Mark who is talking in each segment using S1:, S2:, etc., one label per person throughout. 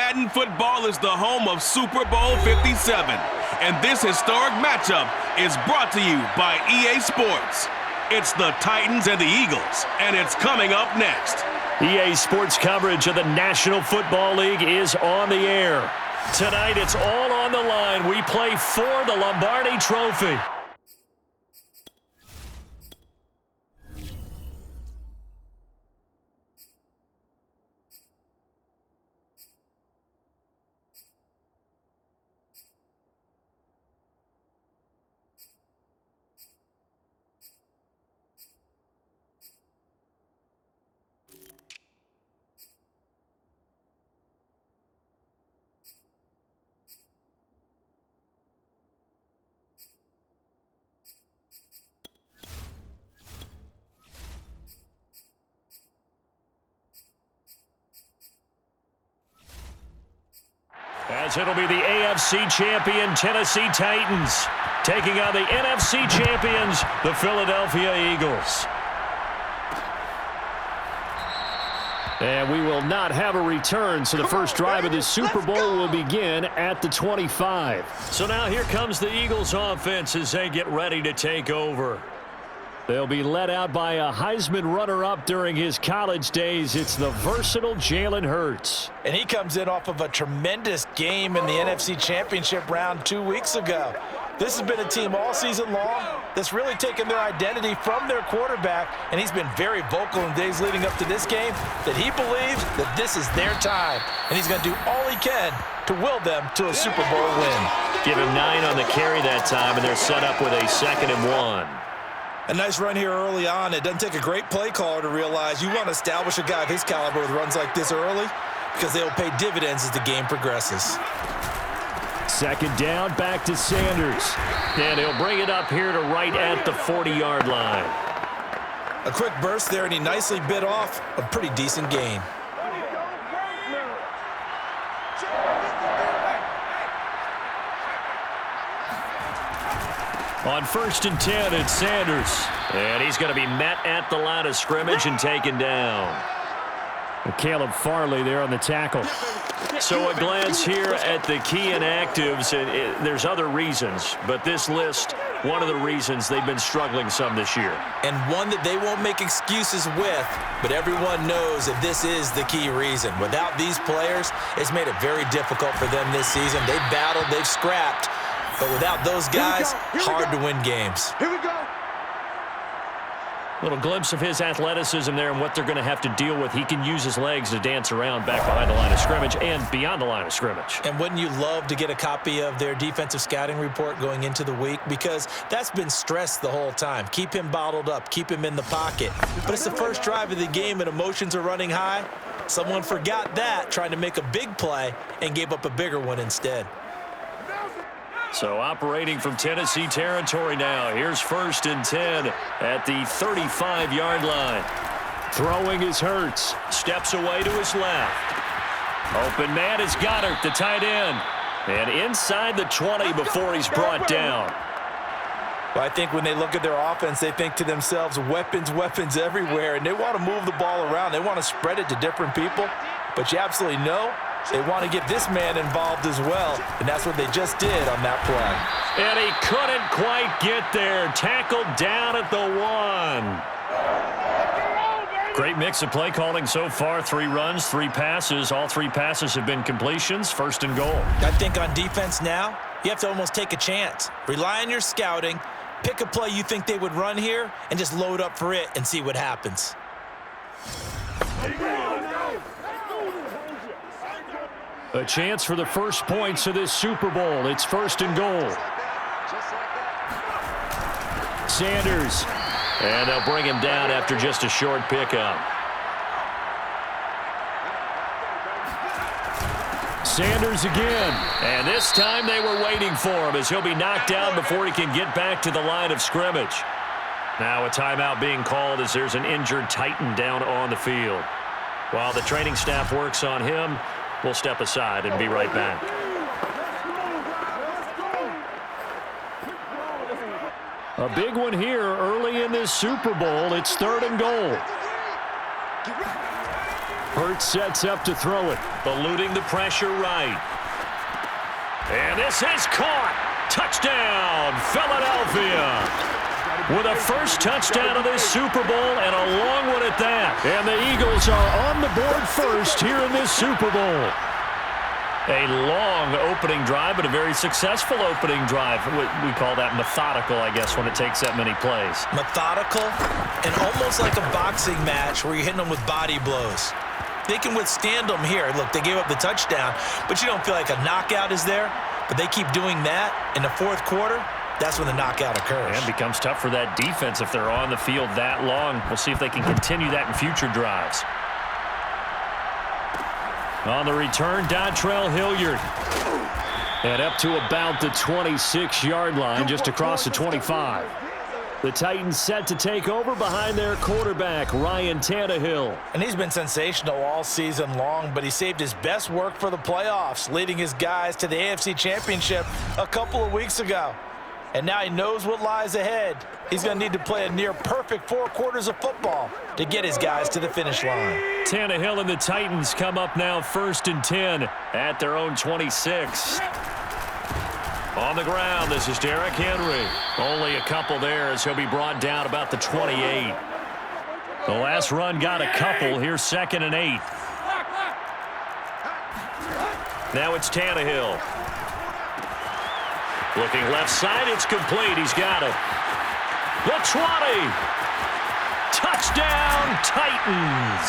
S1: Madden football is the home of Super Bowl 57. And this historic matchup is brought to you by EA Sports. It's the Titans and the Eagles, and it's coming up next.
S2: EA Sports coverage of the National Football League is on the air. Tonight, it's all on the line. We play for the Lombardi Trophy. As it'll be the AFC champion Tennessee Titans taking on the NFC champions, the Philadelphia Eagles. And we will not have a return, so the first drive of the Super Bowl will begin at the 25. So now here comes the Eagles offense as they get ready to take over. They'll be led out by a Heisman runner-up during his college days. It's the versatile Jalen Hurts.
S3: And he comes in off of a tremendous game in the NFC Championship round 2 weeks ago. This has been a team all season long that's really taken their identity from their quarterback, and he's been very vocal in days leading up to this game that he believes that this is their time, and he's going to do all he can to will them to a Super Bowl win.
S2: Give him 9 on the carry that time, and they're set up with a 2nd and 1.
S3: A nice run here early on. It doesn't take a great play caller to realize you want to establish a guy of his caliber with runs like this early because they will pay dividends as the game progresses.
S2: 2nd down, back to Sanders. And he'll bring it up here to right at the 40-yard line.
S3: A quick burst there, and he nicely bit off a pretty decent gain.
S2: On 1st and 10, it's Sanders. And he's going to be met at the line of scrimmage and taken down. Caleb Farley there on the tackle. So a glance here at the key inactives. There's other reasons, but this list, one of the reasons they've been struggling some this year.
S3: And one that they won't make excuses with, but everyone knows that this is the key reason. Without these players, it's made it very difficult for them this season. They've battled, they've scrapped. But without those guys, hard to win games.
S4: Here we go.
S2: Little glimpse of his athleticism there and what they're going to have to deal with. He can use his legs to dance around back behind the line of scrimmage and beyond the line of scrimmage.
S3: And wouldn't you love to get a copy of their defensive scouting report going into the week? Because that's been stressed the whole time. Keep him bottled up. Keep him in the pocket. But it's the first drive of the game and emotions are running high. Someone forgot that, trying to make a big play, and gave up a bigger one instead.
S2: So operating from Tennessee territory now. Here's 1st and 10 at the 35-yard line. Throwing is Hurts. Steps away to his left. Open man is Goddard, the tight end. And inside the 20 before he's brought down.
S3: Well, I think when they look at their offense, they think to themselves, weapons, weapons everywhere. And they want to move the ball around. They want to spread it to different people. But you absolutely know they want to get this man involved as well, and that's what they just did on that play.
S2: And he couldn't quite get there. Tackled down at the 1. Great mix of play calling so far. 3 runs, 3 passes. All 3 passes have been completions. 1st and goal.
S3: I think on defense now, you have to almost take a chance. Rely on your scouting. Pick a play you think they would run here, and just load up for it and see what happens.
S2: A chance for the first points of this Super Bowl. It's 1st and goal. Sanders. And they'll bring him down after just a short pickup. Sanders again. And this time they were waiting for him as he'll be knocked down before he can get back to the line of scrimmage. Now a timeout being called as there's an injured Titan down on the field. While the training staff works on him, we'll step aside and be right back. A big one here early in this Super Bowl. It's 3rd and goal. Hurts sets up to throw it. Eluding the pressure right. And this is caught. Touchdown, Philadelphia. With a first touchdown of this Super Bowl and a long one at that. And the Eagles are on the board first here in this Super Bowl. A long opening drive, but a very successful opening drive. We call that methodical, I guess, when it takes that many plays.
S3: Methodical and almost like a boxing match where you're hitting them with body blows. They can withstand them here. Look, they gave up the touchdown, but you don't feel like a knockout is there. But they keep doing that in the fourth quarter. That's when the knockout occurs.
S2: And it becomes tough for that defense if they're on the field that long. We'll see if they can continue that in future drives. On the return, Dontrell Hilliard. And up to about the 26-yard line, just across the 25. The Titans set to take over behind their quarterback, Ryan Tannehill.
S3: And he's been sensational all season long, but he saved his best work for the playoffs, leading his guys to the AFC Championship a couple of weeks ago. And now he knows what lies ahead. He's going to need to play a near-perfect 4 quarters of football to get his guys to the finish line.
S2: Tannehill and the Titans come up now 1st and 10 at their own 26. On the ground, this is Derrick Henry. Only a couple there as he'll be brought down about the 28. The last run got a couple. Here's 2nd and 8. Now it's Tannehill. Looking left side, it's complete. He's got it. The 20. Touchdown, Titans.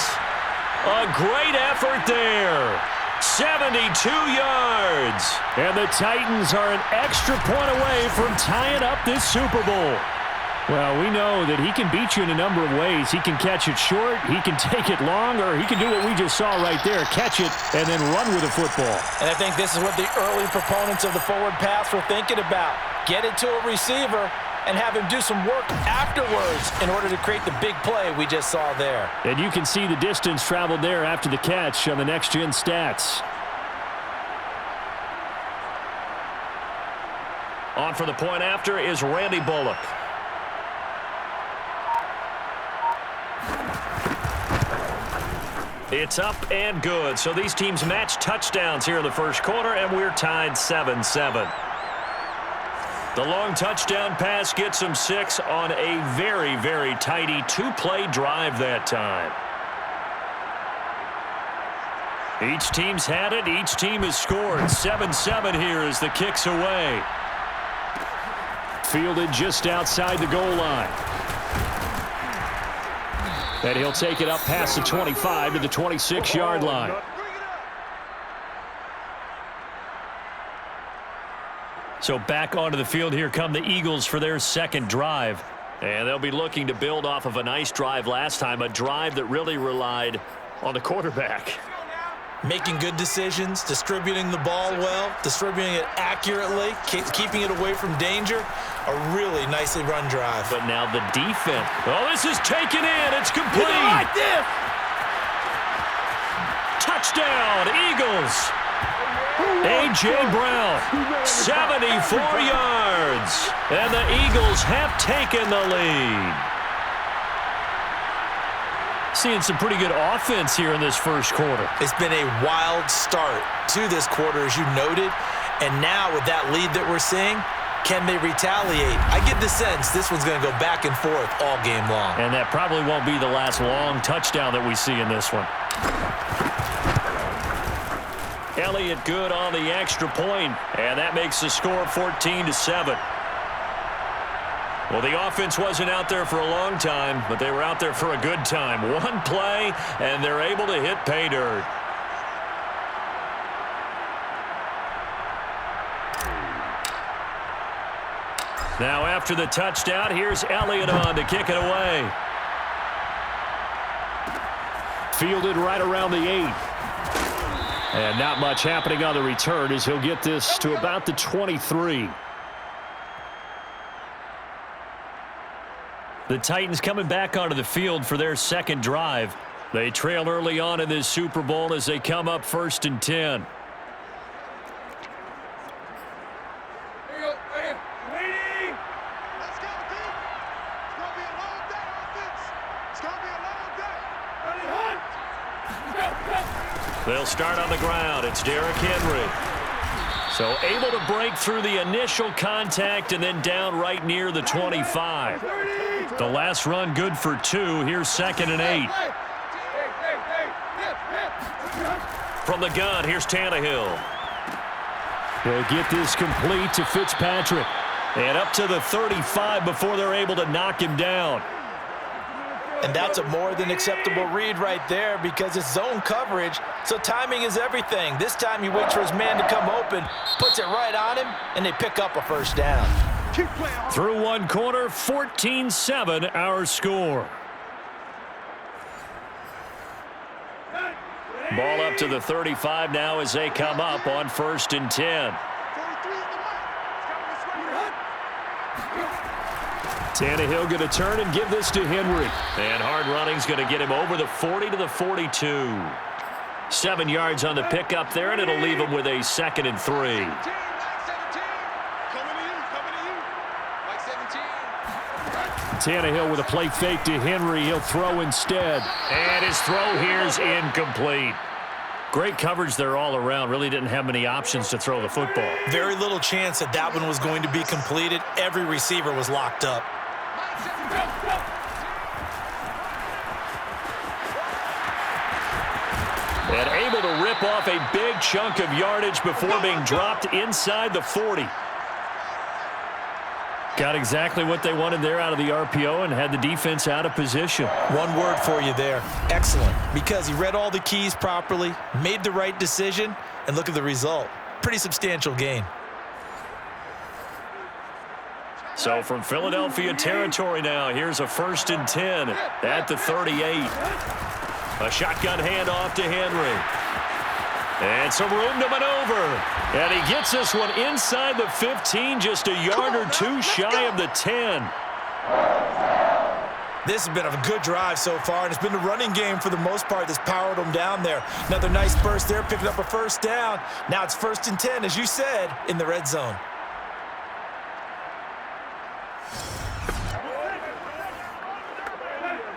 S2: A great effort there. 72 yards. And the Titans are an extra point away from tying up this Super Bowl. Well, we know that he can beat you in a number of ways. He can catch it short, he can take it long, or he can do what we just saw right there, catch it and then run with the football.
S3: And I think this is what the early proponents of the forward pass were thinking about. Get it to a receiver and have him do some work afterwards in order to create the big play we just saw there.
S2: And you can see the distance traveled there after the catch on the next-gen stats. On for the point after is Randy Bullock. It's up and good. So these teams match touchdowns here in the first quarter, and we're tied 7-7. The long touchdown pass gets them 6 on a very, very tidy 2-play drive that time. Each team's had it. Each team has scored. 7-7 here as the kick's away. Fielded just outside the goal line. And he'll take it up past the 25 to the 26-yard line. So back onto the field, here come the Eagles for their second drive. And they'll be looking to build off of a nice drive last time, a drive that really relied on the quarterback.
S3: Making good decisions, distributing the ball well, distributing it accurately, keeping it away from danger. A really nicely run drive.
S2: But now the defense. Oh, this is taken in. It's complete. Like this. Touchdown, Eagles. A.J. Brown, 74 yards. And the Eagles have taken the lead. Seeing some pretty good offense here in this first quarter.
S3: It's been a wild start to this quarter, as you noted. And now with that lead that we're seeing, can they retaliate? I get the sense this one's going to go back and forth all game long.
S2: And that probably won't be the last long touchdown that we see in this one. Elliott good on the extra point, and that makes the score 14-7. Well, the offense wasn't out there for a long time, but they were out there for a good time. One play, and they're able to hit pay dirt. Now after the touchdown, here's Elliott on to kick it away. Fielded right around the 8. And not much happening on the return as he'll get this to about the 23. The Titans coming back onto the field for their second drive. They trail early on in this Super Bowl as they come up 1st and 10. They'll start on the ground. It's Derrick Henry. So able to break through the initial contact and then down right near the 25. The last run good for 2. Here's 2nd and 8. From the gun, here's Tannehill. They'll get this complete to Fitzpatrick. And up to the 35 before they're able to knock him down.
S3: And that's a more than acceptable read right there because it's zone coverage, so timing is everything. This time he waits for his man to come open, puts it right on him, and they pick up a first down.
S2: Through one quarter, 14-7 our score. Ball up to the 35 now as they come up on 1st and 10. Tannehill going to turn and give this to Henry. And hard running's going to get him over the 40 to the 42. 7 yards on the pickup there, and it'll leave him with a 2nd and 3. Tannehill with a play fake to Henry. He'll throw instead. And his throw here's incomplete. Great coverage there all around. Really didn't have many options to throw the football.
S3: Very little chance that that one was going to be completed. Every receiver was locked up.
S2: And able to rip off a big chunk of yardage before being dropped inside the 40. Got exactly what they wanted there out of the RPO and had the defense out of position.
S3: One word for you there. Excellent. Because he read all the keys properly, made the right decision, and look at the result. Pretty substantial gain.
S2: So from Philadelphia territory now, here's a 1st and 10 at the 38. A shotgun handoff to Henry. And some room to maneuver. And he gets this one inside the 15, just a yard or 2 shy of the 10.
S3: This has been a good drive so far, and it's been the running game for the most part that's powered them down there. Another nice burst there, picking up a first down. Now it's 1st and 10, as you said, in the red zone.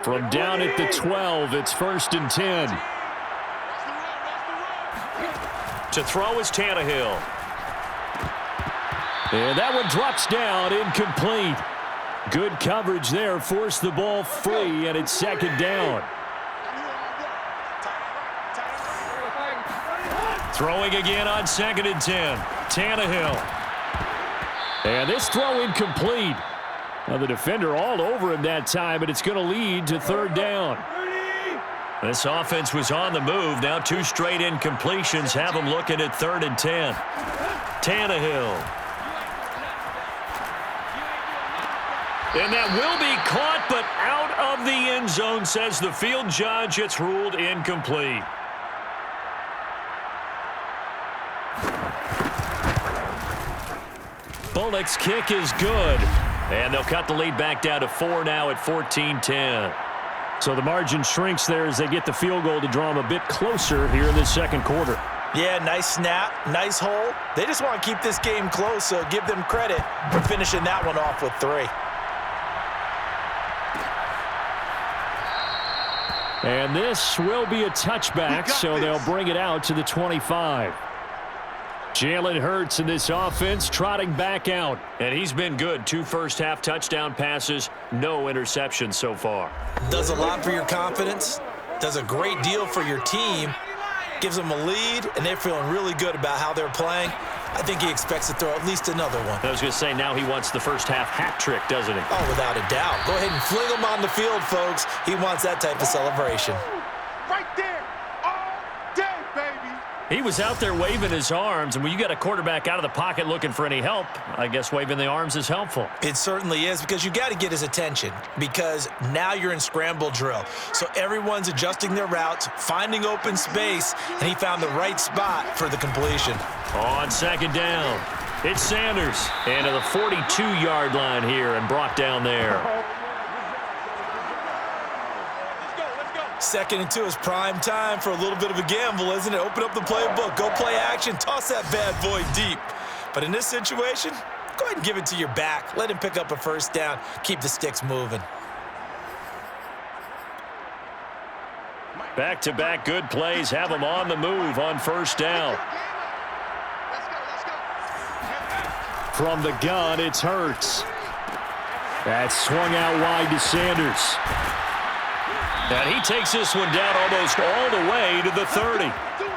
S2: From down at the 12, it's 1st and 10. To throw is Tannehill. And that one drops down, incomplete. Good coverage there, forced the ball free, and it's 2nd down. Throwing again on 2nd and 10. Tannehill. And this throw incomplete. Now the defender all over him that time, but it's going to lead to 3rd down. This offense was on the move. Now 2 straight incompletions have them looking at 3rd and 10. Tannehill. And that will be caught, but out of the end zone, says the field judge. It's ruled incomplete. Bullock's kick is good. And they'll cut the lead back down to 4 now at 14-10. So the margin shrinks there as they get the field goal to draw them a bit closer here in this 2nd quarter.
S3: Yeah, nice snap, nice hole. They just want to keep this game close, so give them credit for finishing that one off with 3.
S2: And this will be a touchback, so they'll bring it out to the 25. Jalen Hurts in this offense trotting back out. And he's been good. 2 first-half touchdown passes, no interceptions so far.
S3: Does a lot for your confidence. Does a great deal for your team. Gives them a lead, and they're feeling really good about how they're playing. I think he expects to throw at least another one.
S2: I was going to say, now he wants the first-half hat trick, doesn't he?
S3: Oh, without a doubt. Go ahead and fling him on the field, folks. He wants that type of celebration.
S4: Right there, all day, baby.
S2: He was out there waving his arms, and when you got a quarterback out of the pocket looking for any help, I guess waving the arms is helpful.
S3: It certainly is, because you got to get his attention, because now you're in scramble drill. So everyone's adjusting their routes, finding open space, and he found the right spot for the completion. On 2nd down, it's Sanders, and to the 42-yard line here and brought down there. 2nd and 2 is prime time for a little bit of a gamble, isn't it? Open up the playbook, go play action, toss that bad boy deep. But in this situation, go ahead and give it to your back. Let him pick up a first down, keep the sticks moving.
S2: Back-to-back good plays have them on the move on first down. From the gun, it's Hurts. That's swung out wide to Sanders. And he takes this one down almost all the way to the 30.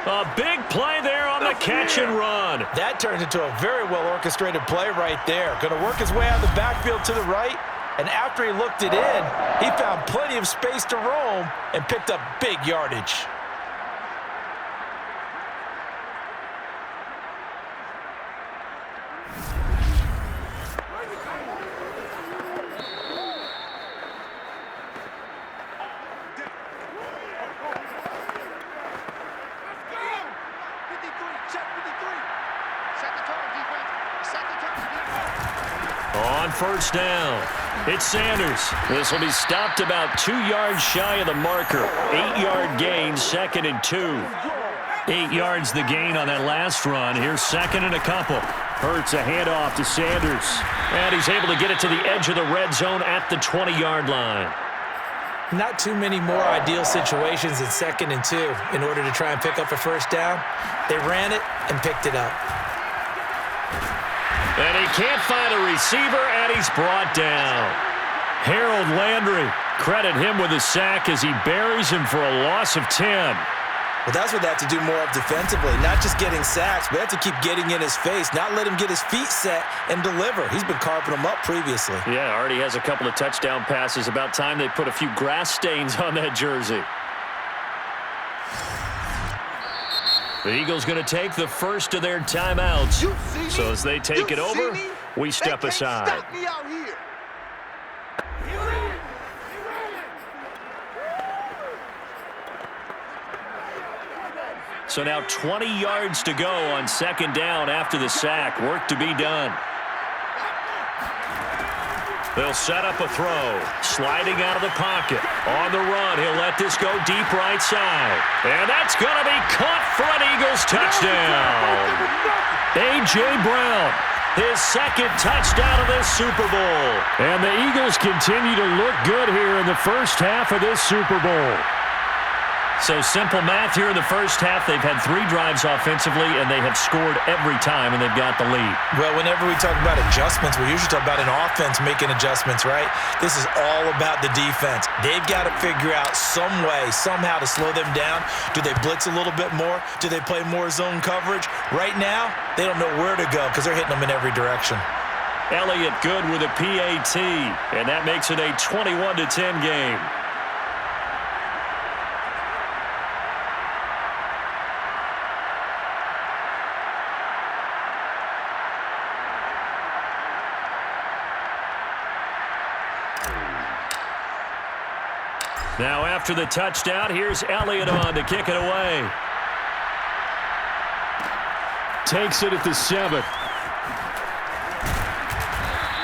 S2: A big play there on the catch and run.
S3: That turned into a very well-orchestrated play right there. Going to work his way out of the backfield to the right. And after he looked it in, he found plenty of space to roam and picked up big yardage.
S2: On first down, it's Sanders. This will be stopped about 2 yards shy of the marker. 8-yard gain, 2nd and 2. 8 yards the gain on that last run. Here's 2nd and a couple. Hurts a handoff to Sanders. And he's able to get it to the edge of the red zone at the 20-yard line.
S3: Not too many more ideal situations in 2nd and 2 in order to try and pick up a first down. They ran it and picked it up.
S2: And he can't find a receiver, and he's brought down. Harold Landry, credit him with a sack as he buries him for a loss of 10.
S3: Well, that's what they have to do more of defensively, not just getting sacks, but they have to keep getting in his face, not let him get his feet set and deliver. He's been carving them up previously.
S2: Yeah, already has a couple of touchdown passes. About time they put a few grass stains on that jersey. The Eagles going to take the first of their timeouts. So as they take it over, we step aside. So now 20 yards to go on 2nd down after the sack. Work to be done. They'll set up a throw. Sliding out of the pocket. On the run, he'll let this go deep right side. And that's going to be caught for an Eagles touchdown. A.J. Brown, his 2nd touchdown of this Super Bowl. And the Eagles continue to look good here in the first half of this Super Bowl. So simple math here in the first half. They've had 3 drives offensively, and they have scored every time, and they've got the lead.
S3: Well, whenever we talk about adjustments, we usually talk about an offense making adjustments, right? This is all about the defense. They've got to figure out some way, somehow to slow them down. Do they blitz a little bit more? Do they play more zone coverage? Right now, they don't know where to go because they're hitting them in every direction.
S2: Elliott good with a PAT, and that makes it a 21-10 game. Now after the touchdown, here's Elliott on to kick it away. Takes it at the 7.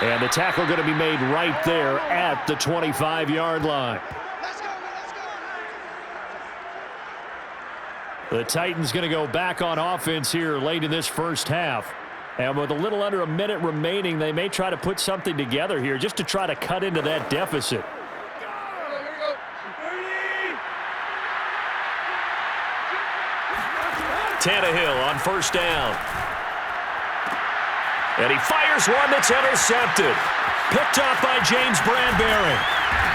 S2: And the tackle going to be made right there at the 25-yard line. The Titans going to go back on offense here late in this first half. And with a little under a minute remaining, they may try to put something together here just to try to cut into that deficit. Tannehill on first down. And he fires one that's intercepted. Picked off by James Bradbury.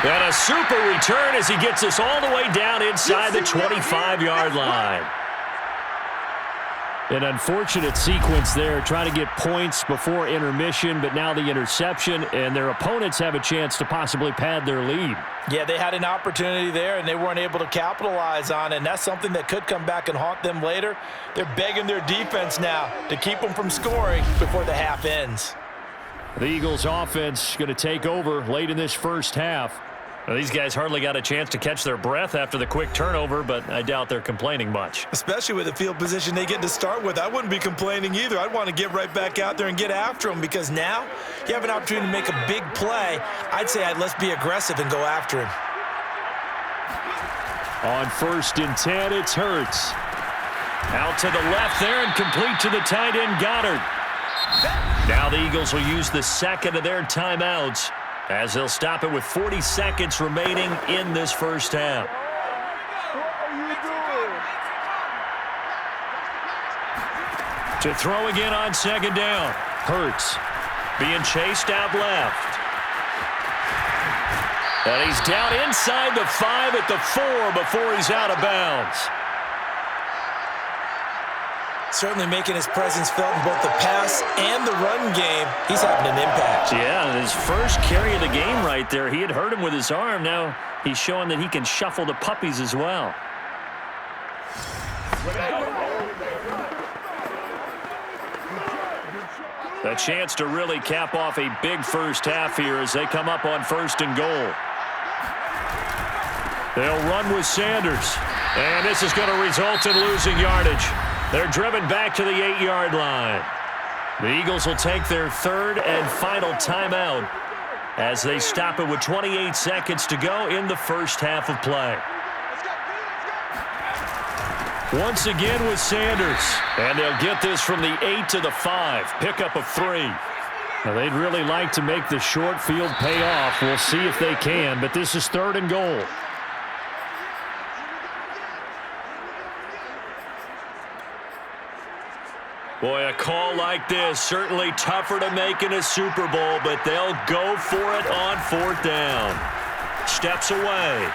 S2: And a super return as he gets us all the way down inside the 25-yard line. An unfortunate sequence there, trying to get points before intermission, but now the interception, and their opponents have a chance to possibly pad their lead.
S3: Yeah, they had an opportunity there, and they weren't able to capitalize on it, and that's something that could come back and haunt them later. They're begging their defense now to keep them from scoring before the half ends.
S2: The Eagles' offense going to take over late in this first half. Well, these guys hardly got a chance to catch their breath after the quick turnover, but I doubt they're complaining much.
S3: Especially with the field position they get to start with. I wouldn't be complaining either. I'd want to get right back out there and get after them because now you have an opportunity to make a big play. I'd say let's be aggressive and go after him.
S2: On 1st and 10, it's Hurts. Out to the left there and complete to the tight end, Goddard. Now the Eagles will use the 2nd of their timeouts, as they'll stop it with 40 seconds remaining in this first half. To throw again on second down. Hurts being chased out left. And he's down inside the 5 at the 4 before he's out of bounds.
S3: Certainly making his presence felt in both the pass and the run game. He's having an impact.
S2: Yeah, his first carry of the game right there. He had hurt him with his arm. Now he's showing that he can shuffle the puppies as well. A chance to really cap off a big first half here as they come up on 1st and goal. They'll run with Sanders. And this is going to result in losing yardage. They're driven back to the 8-yard line. The Eagles will take their 3rd and final timeout as they stop it with 28 seconds to go in the first half of play. Once again with Sanders. And they'll get this from the 8 to the 5. Pickup of 3. Now they'd really like to make the short field pay off. We'll see if they can, but this is 3rd and goal. Boy, a call like this, certainly tougher to make in a Super Bowl, but they'll go for it on 4th down. Steps away.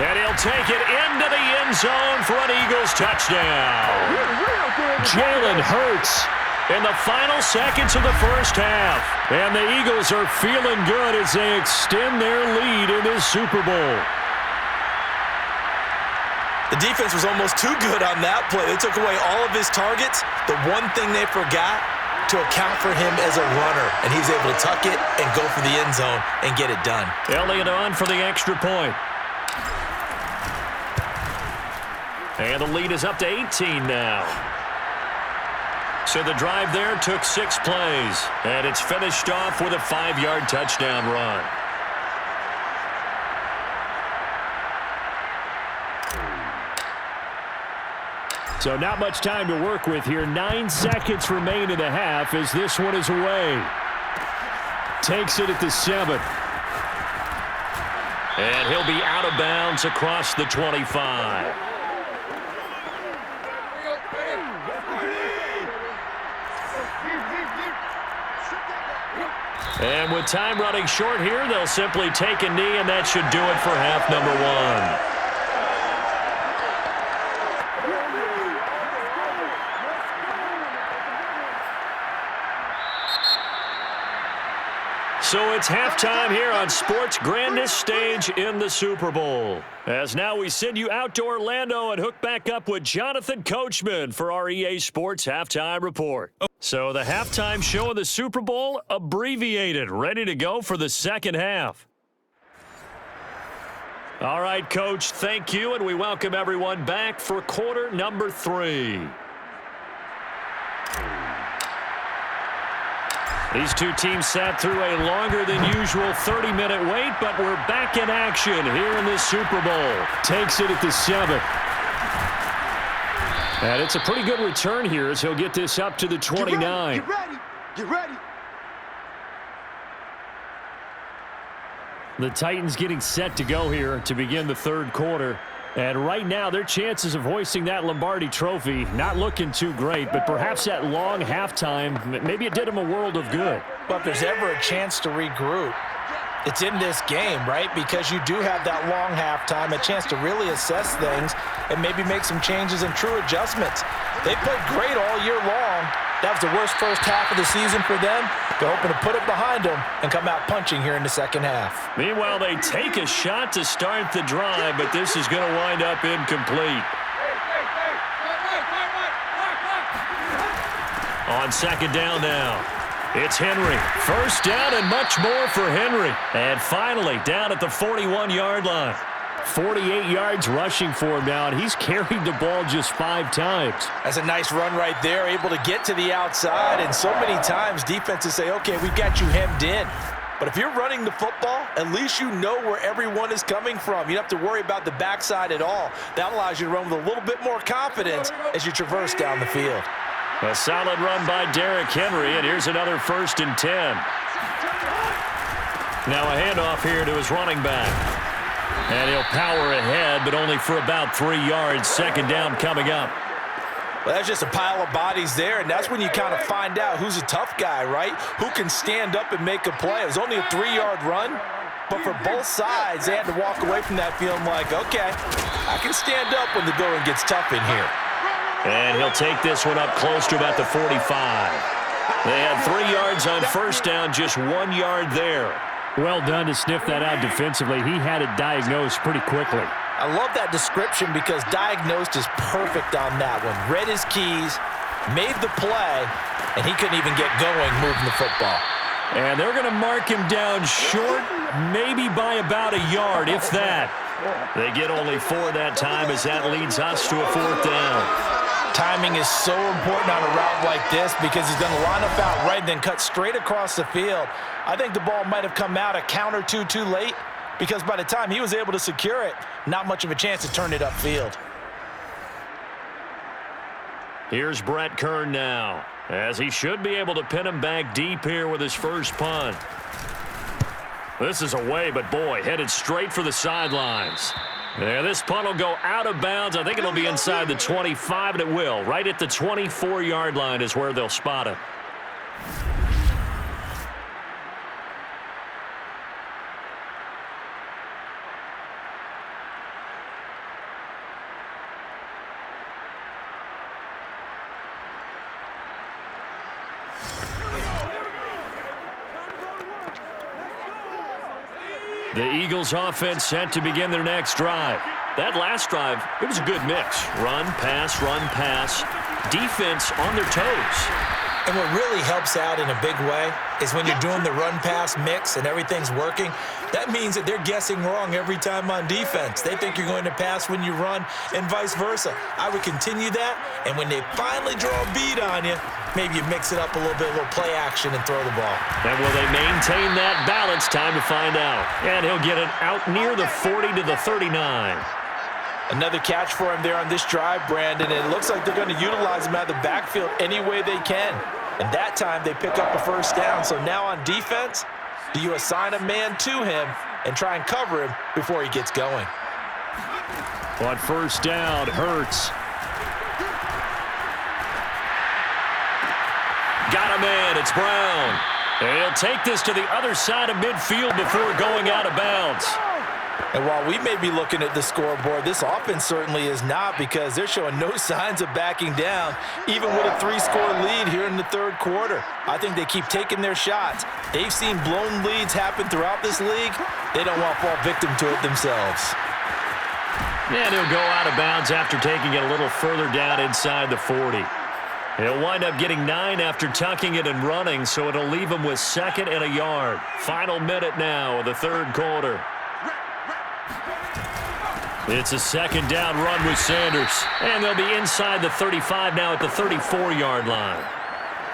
S2: And he'll take it into the end zone for an Eagles touchdown. Jalen Hurts in the final seconds of the first half. And the Eagles are feeling good as they extend their lead in this Super Bowl.
S3: The defense was almost too good on that play. They took away all of his targets. The one thing they forgot, to account for him as a runner. And he's able to tuck it and go for the end zone and get it done.
S2: Elliott on for the extra point. And the lead is up to 18 now. So the drive there took 6 plays. And it's finished off with a 5-yard touchdown run. So not much time to work with here. 9 seconds remain in the half as this one is away. Takes it at the 7. And he'll be out of bounds across the 25. And with time running short here, they'll simply take a knee, and that should do it for half number 1. So it's halftime here on sports' grandest stage in the Super Bowl. As now we send you out to Orlando and hook back up with Jonathan Coachman for our EA Sports Halftime Report. So the halftime show of the Super Bowl, abbreviated, ready to go for the second half. All right, Coach, thank you, and we welcome everyone back for quarter number 3. These two teams sat through a longer than usual 30-minute wait, but we're back in action here in this Super Bowl. Takes it at the 7. And it's a pretty good return here as he'll get this up to the 29.
S4: Get ready. Get ready.
S2: The Titans getting set to go here to begin the 3rd quarter. And right now, their chances of hoisting that Lombardi trophy not looking too great, but perhaps that long halftime, maybe it did them a world of good.
S3: But if there's ever a chance to regroup, it's in this game, right? Because you do have that long halftime, a chance to really assess things and maybe make some changes and true adjustments. They played great all year long. That was the worst first half of the season for them. They're hoping to put it behind them and come out punching here in the second half.
S2: Meanwhile, they take a shot to start the drive, but this is going to wind up incomplete. On second down now, it's Henry. First down and much more for Henry. And finally, down at the 41-yard line. 48 yards rushing for him now, and he's carried the ball just 5 times.
S3: That's a nice run right there, able to get to the outside, and so many times defenses say, okay, we've got you hemmed in. But if you're running the football, at least you know where everyone is coming from. You don't have to worry about the backside at all. That allows you to run with a little bit more confidence as you traverse down the field.
S2: A solid run by Derrick Henry, and here's another 1st and 10. Now a handoff here to his running back. And he'll power ahead, but only for about 3 yards. Second down coming up.
S3: Well, that's just a pile of bodies there, and that's when you kind of find out who's a tough guy, right? Who can stand up and make a play. It was only a 3-yard run, but for both sides, they had to walk away from that feeling like, okay, I can stand up when the going gets tough in here.
S2: And he'll take this one up close to about the 45. They had 3 yards on first down, just 1 yard there.
S5: Well done to sniff that out defensively. He had it diagnosed pretty quickly.
S3: I love that description because diagnosed is perfect on that one. Read his keys, made the play, and he couldn't even get going moving the football.
S2: And they're going to mark him down short, maybe by about a yard, if that. They get only 4 that time as that leads us to a 4th down.
S3: Timing is so important on a route like this because he's going to line up out right and then cut straight across the field. I think the ball might have come out a count or two too late because by the time he was able to secure it, not much of a chance to turn it upfield.
S2: Here's Brett Kern now, as he should be able to pin him back deep here with his first punt. This is away, but boy, headed straight for the sidelines. Yeah, this punt will go out of bounds. I think it'll be inside the 25, and it will. Right at the 24-yard line is where they'll spot it. The Eagles offense set to begin their next drive. That last drive, it was a good mix. Run, pass, defense on their toes.
S3: And what really helps out in a big way is when you're doing the run-pass mix and everything's working, that means that they're guessing wrong every time on defense. They think you're going to pass when you run and vice versa. I would continue that, and when they finally draw a bead on you, maybe you mix it up a little bit, a little play action and throw the ball.
S2: And will they maintain that balance? Time to find out. And he'll get it out near the 40 to the 39.
S3: Another catch for him there on this drive, Brandon, and it looks like they're going to utilize him out of the backfield any way they can. And that time they pick up a first down. So now on defense, do you assign a man to him and try and cover him before he gets going?
S5: On first down, Hurts.
S2: Got a man, it's Brown. And he'll take this to the other side of midfield before going out of bounds.
S3: And while we may be looking at the scoreboard, this offense certainly is not because they're showing no signs of backing down, even with a 3-score lead here in the third quarter. I think they keep taking their shots. They've seen blown leads happen throughout this league. They don't want to fall victim to it themselves.
S2: And he'll go out of bounds after taking it a little further down inside the 40. He'll wind up getting 9 after tucking it and running, so it'll leave him with 2nd and a yard. Final minute now of the third quarter. It's a 2nd down run with Sanders. And they'll be inside the 35 now at the 34-yard line.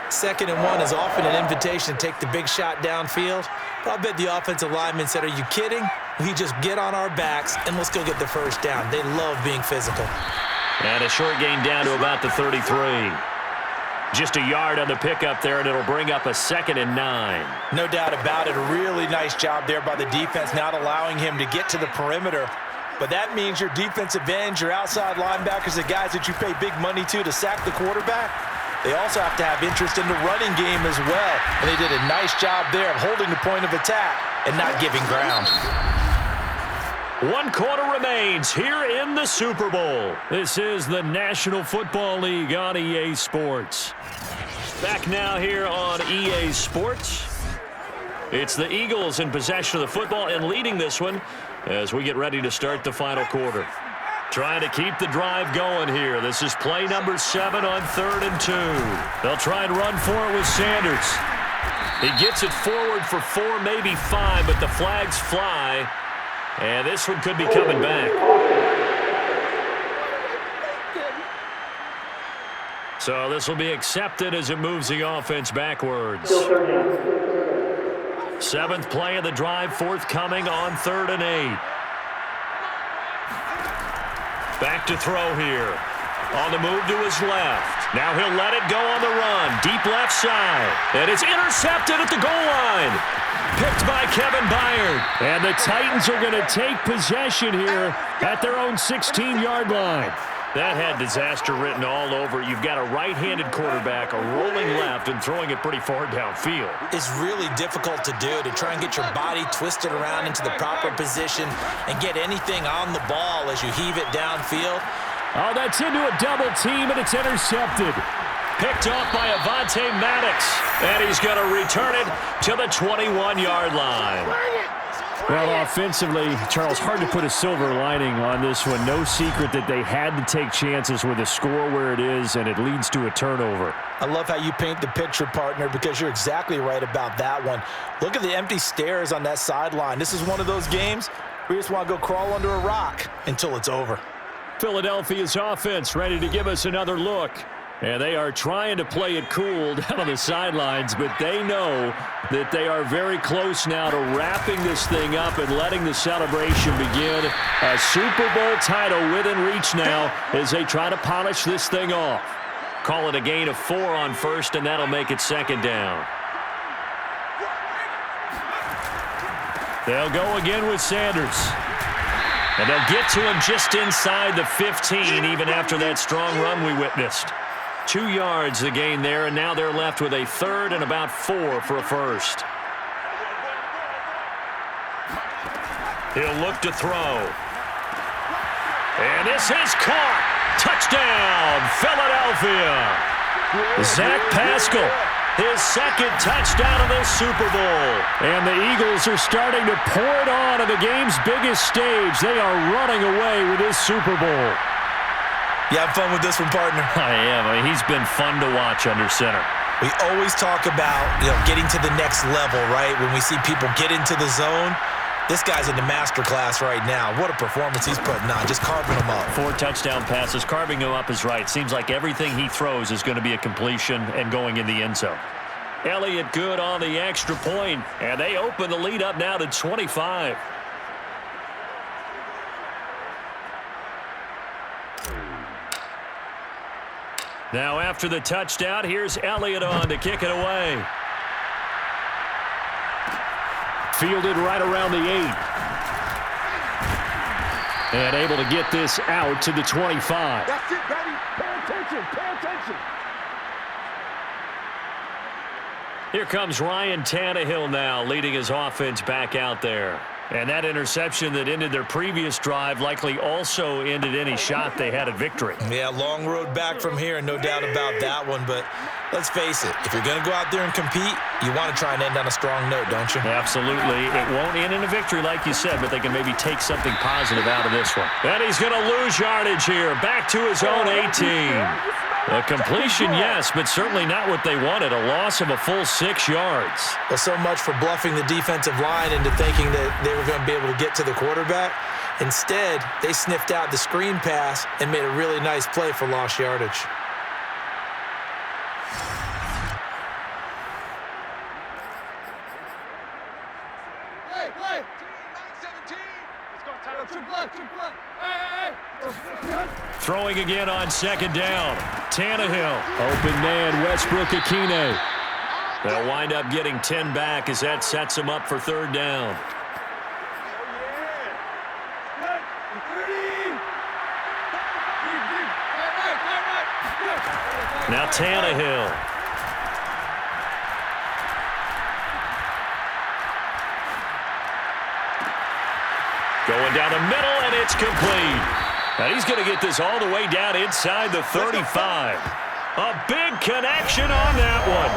S3: 2nd and 1 is often an invitation to take the big shot downfield. But I bet the offensive lineman said, are you kidding? We just get on our backs and let's go get the first down. They love being physical.
S2: And a short gain down to about the 33. Just a yard on the pickup there, and it'll bring up a 2nd and 9.
S3: No doubt about it. A really nice job there by the defense, not allowing him to get to the perimeter. But that means your defensive ends, your outside linebackers, the guys that you pay big money to sack the quarterback, they also have to have interest in the running game as well. And they did a nice job there of holding the point of attack and not giving ground.
S2: 1 quarter remains here in the Super Bowl. This is the National Football League on EA Sports. Back now here on EA Sports. It's the Eagles in possession of the football and leading this one as we get ready to start the final quarter. Trying to keep the drive going here. This is play number 7 on 3rd and 2. They'll try and run for it with Sanders. He gets it forward for 4, maybe 5, but the flags fly. And this one could be coming back. So this will be accepted as it moves the offense backwards. 7th play of the drive, forthcoming on 3rd and 8. Back to throw here. On the move to his left. Now he'll let it go on the run. Deep left side. And it's intercepted at the goal line. Picked by Kevin Byard.
S5: And the Titans are going to take possession here at their own 16-yard line.
S2: That had disaster written all over. You've got a right-handed quarterback, a rolling left, and throwing it pretty far downfield.
S3: It's really difficult to do, to try and get your body twisted around into the proper position and get anything on the ball as you heave it downfield.
S5: Oh, that's into a double team, and it's intercepted.
S2: Picked off by Avonte Maddox, and he's going to return it to the 21-yard line.
S5: Well, offensively, Charles, hard to put a silver lining on this one. No secret that they had to take chances with a score where it is, and it leads to a turnover.
S3: I love how you paint the picture, partner, because you're exactly right about that one. Look at the empty stares on that sideline. This is one of those games where you just want to go crawl under a rock until it's over.
S2: Philadelphia's offense ready to give us another look. And they are trying to play it cool down on the sidelines, but they know that they are very close now to wrapping this thing up and letting the celebration begin. A Super Bowl title within reach now as they try to polish this thing off. Call it a gain of 4 on first, and that'll make it second down. They'll go again with Sanders. And they'll get to him just inside the 15, even after that strong run we witnessed. 2 yards the gain there, and now they're left with a third and about 4 for a first. He'll look to throw. And this is caught. Touchdown, Philadelphia. Zach Pascal, his second touchdown of this Super Bowl.
S5: And the Eagles are starting to pour it on the game's biggest stage. They are running away with this Super Bowl.
S3: You have fun with this one, partner?
S2: I am. I mean, he's been fun to watch under center.
S3: We always talk about, getting to the next level, right? When we see people get into the zone, this guy's in the master class right now. What a performance he's putting on, just carving them up.
S2: 4 touchdown passes. Carving them up is right. Seems like everything he throws is going to be a completion and going in the end zone. Elliott good on the extra point, and they open the lead up now to 25. Now after the touchdown, here's Elliott on to kick it away.
S5: Fielded right around the 8. And able to get this out to the 25.
S4: That's it, baby. Pay attention. Pay attention.
S2: Here comes Ryan Tannehill now, leading his offense back out there. And that interception that ended their previous drive likely also ended any shot they had at victory.
S3: Yeah, long road back from here, no doubt about that one. But let's face it, if you're going to go out there and compete, you want to try and end on a strong note, don't you?
S2: Absolutely. It won't end in a victory like you said, but they can maybe take something positive out of this one. And he's going to lose yardage here, back to his own 18. A completion, yes, but certainly not what they wanted. A loss of a full 6 yards.
S3: Well, so much for bluffing the defensive line into thinking that they were going to be able to get to the quarterback. Instead, they sniffed out the screen pass and made a really nice play for lost yardage.
S2: Throwing again on second down. Tannehill.
S5: Open man, Westbrook-Akine.
S2: They'll wind up getting 10 back as that sets them up for third down. Now Tannehill. Going down the middle, and it's complete. And he's going to get this all the way down inside the 35. A big connection on that one.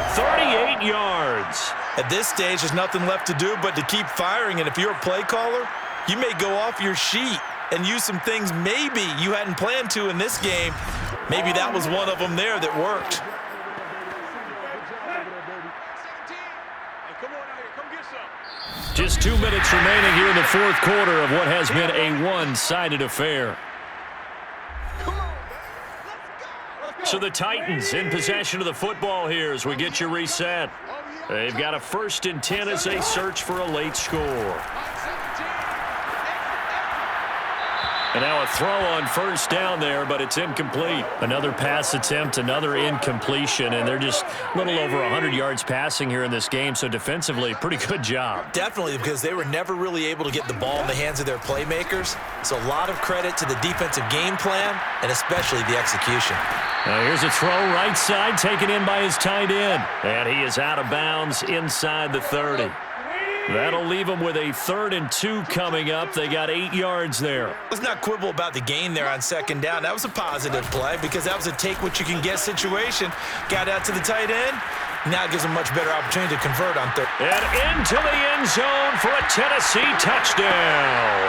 S2: 38 yards.
S3: At this stage, there's nothing left to do but to keep firing. And if you're a play caller, you may go off your sheet and use some things maybe you hadn't planned to in this game. Maybe that was one of them there that worked.
S2: Just 2 minutes remaining here in the fourth quarter of what has been a one-sided affair. So the Titans in possession of the football here as we get you reset. They've got a 1st and 10 as they search for a late score. And now a throw on first down there, but it's incomplete. Another pass attempt, another incompletion, and they're just a little over 100 yards passing here in this game, so defensively, pretty good job.
S3: Definitely, because they were never really able to get the ball in the hands of their playmakers. So a lot of credit to the defensive game plan, and especially the execution.
S2: Now here's a throw right side, taken in by his tight end. And he is out of bounds inside the 30. That'll leave them with a 3rd and 2 coming up. They got 8 yards there.
S3: Let's not quibble about the gain there on 2nd down. That was a positive play because that was a take-what-you-can-get situation. Got out to the tight end. Now it gives them a much better opportunity to convert on 3rd.
S2: And into the end zone for a Tennessee touchdown.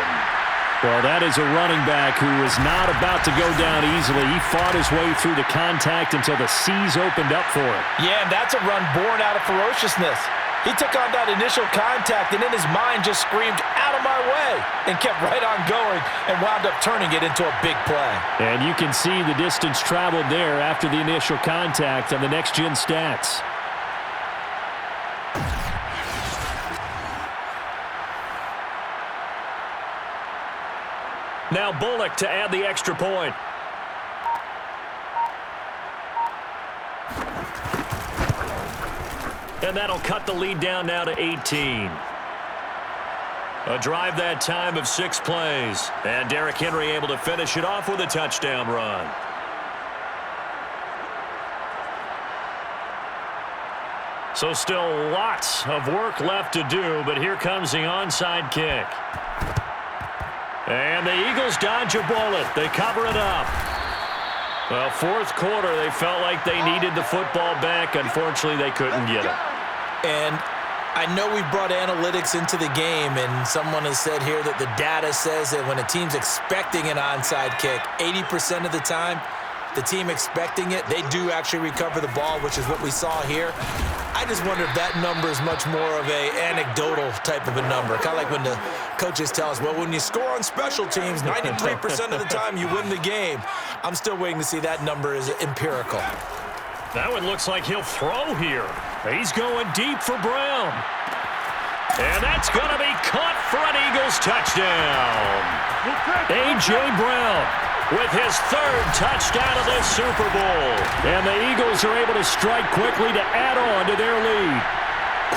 S5: Well, that is a running back who is not about to go down easily. He fought his way through the contact until the seas opened up for him.
S3: Yeah, and that's a run born out of ferociousness. He took on that initial contact and in his mind just screamed, "Out of my way," and kept right on going and wound up turning it into a big play.
S5: And you can see the distance traveled there after the initial contact on the next-gen stats.
S2: Now Bullock to add the extra point. And that'll cut the lead down now to 18. A drive that time of 6 plays. And Derrick Henry able to finish it off with a touchdown run. So still lots of work left to do, but here comes the onside kick. And the Eagles dodge a bullet. They cover it up. Well, 4th quarter, they felt like they needed the football back. Unfortunately, they couldn't get it.
S3: And I know we brought analytics into the game, and someone has said here that the data says that when a team's expecting an onside kick, 80% of the time, the team expecting it, they do actually recover the ball, which is what we saw here. I just wonder if that number is much more of a anecdotal type of a number. Kind of like when the coaches tell us, well, when you score on special teams, 93% of the time you win the game. I'm still waiting to see that number is empirical.
S2: That one looks like he'll throw here. He's going deep for Brown. And that's going to be caught for an Eagles touchdown. A.J. Brown with his 3rd touchdown of this Super Bowl.
S5: And the Eagles are able to strike quickly to add on to their lead.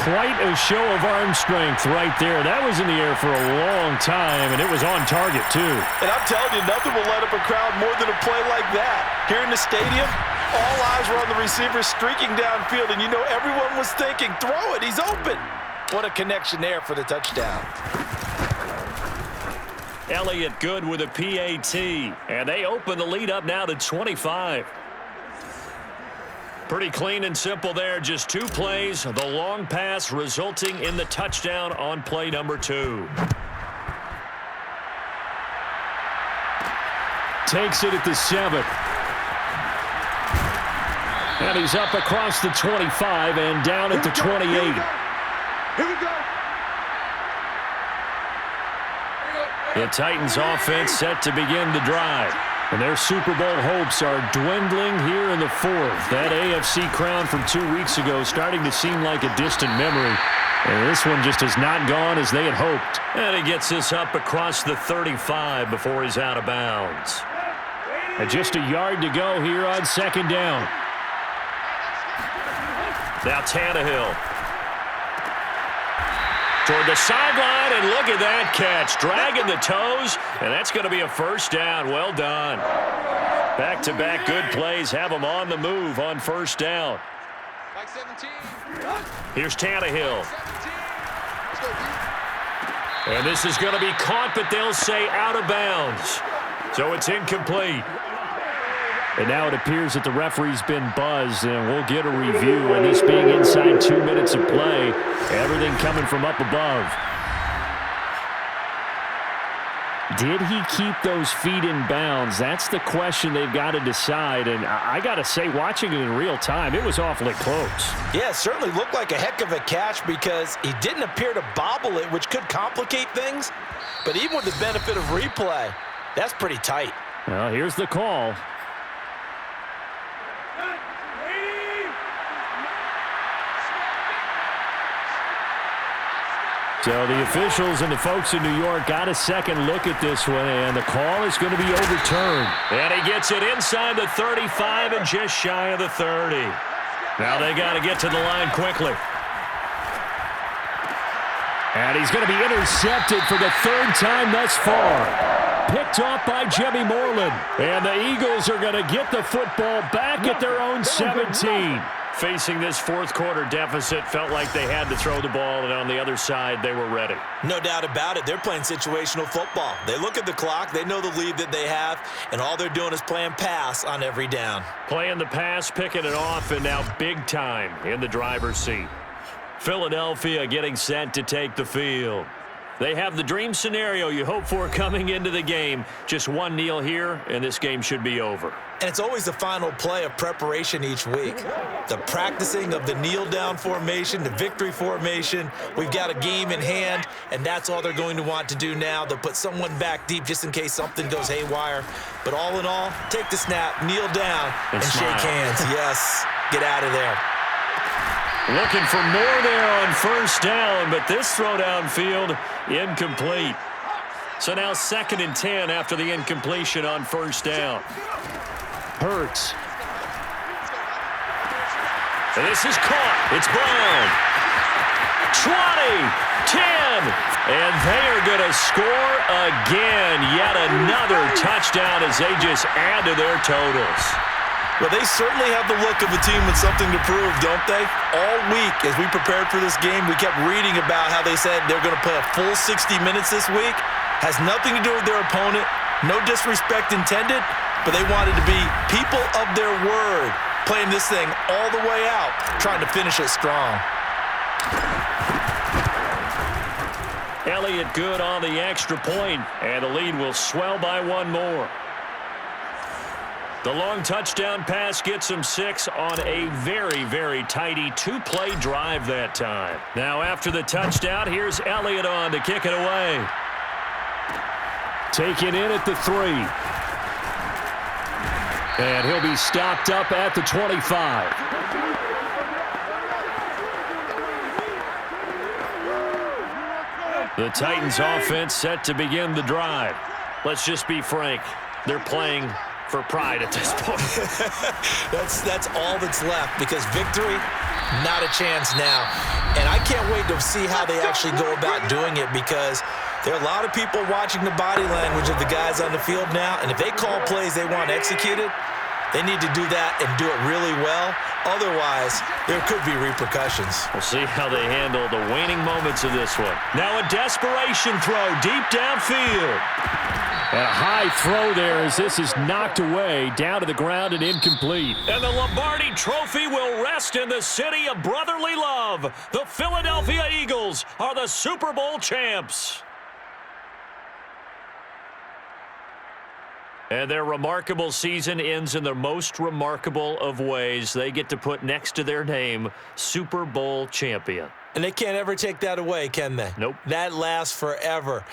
S5: Quite a show of arm strength right there. That was in the air for a long time, and it was on target, too.
S3: And I'm telling you, nothing will light up a crowd more than a play like that. Here in the stadium, all eyes were on the receiver streaking downfield, and you know everyone was thinking, throw it, he's open. What a connection there for the touchdown.
S2: Elliott good with a PAT, and they open the lead up now to 25. Pretty clean and simple there, just 2 plays, the long pass resulting in the touchdown on play number 2.
S5: Takes it at the 7. And he's up across the 25 and down at the 28.
S4: Here we go.
S2: The Titans offense set to begin the drive.
S5: And their Super Bowl hopes are dwindling here in the 4th. That AFC crown from 2 weeks ago starting to seem like a distant memory. And this one just has not gone as they had hoped.
S2: And he gets this up across the 35 before he's out of bounds.
S5: And just a yard to go here on 2nd down.
S2: Now Tannehill. Toward the sideline, and look at that catch. Dragging the toes, and that's going to be a 1st down. Well done. Back-to-back good plays have them on the move on 1st down. Here's Tannehill. And this is going to be caught, but they'll say out of bounds. So it's incomplete.
S5: And now it appears that the referee's been buzzed, and we'll get a review. And this being inside 2 minutes of play, everything coming from up above. Did he keep those feet in bounds? That's the question they've got to decide. And I got to say, watching it in real time, it was awfully close.
S3: Yeah, it certainly looked like a heck of a catch because he didn't appear to bobble it, which could complicate things. But even with the benefit of replay, that's pretty tight.
S5: Well, here's the call. So the officials and the folks in New York got a second look at this one, and the call is going to be overturned.
S2: And he gets it inside the 35 and just shy of the 30. Now they got to get to the line quickly.
S5: And he's going to be intercepted for the third time thus far. Picked off by Jimmy Moreland. And the Eagles are going to get the football back at their own 17.
S2: Facing this fourth quarter deficit, felt like they had to throw the ball, and on the other side, they were ready.
S6: No doubt about it. They're playing situational football. They look at the clock. They know the lead that they have, and all they're doing is playing pass on every down.
S2: Playing the pass, picking it off, and now big time in the driver's seat. Philadelphia getting set to take the field. They have the dream scenario you hope for coming into the game. Just one kneel here, and this game should be over.
S6: And it's always the final play of preparation each week. The practicing of the kneel-down formation, the victory formation. We've got a game in hand, and that's all they're going to want to do now. They'll put someone back deep just in case something goes haywire. But all in all, take the snap, kneel down, and shake hands. Yes, get out of there.
S2: Looking for more there on first down, but this throw downfield, incomplete. So now 2nd and 10 after the incompletion on first down.
S5: Hurts.
S2: And this is caught. It's Brown. 20, 10, and they are going to score again. Yet another touchdown as they just add to their totals.
S6: Well, they certainly have the look of a team with something to prove, don't they? All week, as we prepared for this game, we kept reading about how they said they're going to play a full 60 minutes this week. Has nothing to do with their opponent. No disrespect intended, but they wanted to be people of their word, playing this thing all the way out, trying to finish it strong.
S2: Elliott good on the extra point, and the lead will swell by one more. The long touchdown pass gets them 6 on a very, very tidy 2-play drive that time. Now after the touchdown, here's Elliott on to kick it away.
S5: Taken in at the 3. And he'll be stopped up at the 25.
S2: The Titans offense set to begin the drive. Let's just be frank. They're playing for pride at this point.
S6: That's all that's left, because victory, not a chance now. And I can't wait to see how they actually go about doing it, because there are a lot of people watching the body language of the guys on the field now, and if they call plays they want executed, they need to do that and do it really well. Otherwise, there could be repercussions.
S2: We'll see how they handle the waning moments of this one. Now a desperation throw deep downfield.
S5: And a high throw there as this is knocked away, down to the ground and incomplete.
S2: And the Lombardi Trophy will rest in the city of brotherly love. The Philadelphia Eagles are the Super Bowl champs. And their remarkable season ends in the most remarkable of ways. They get to put next to their name, Super Bowl champion.
S6: And they can't ever take that away, can they?
S2: Nope.
S6: That lasts forever.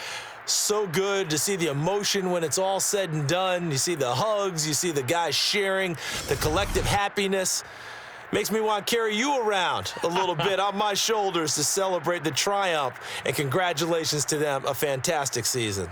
S6: So good to see the emotion when it's all said and done. You see the hugs, you see the guys sharing, the collective happiness. Makes me want to carry you around a little bit on my shoulders to celebrate the triumph. And congratulations to them, a fantastic season.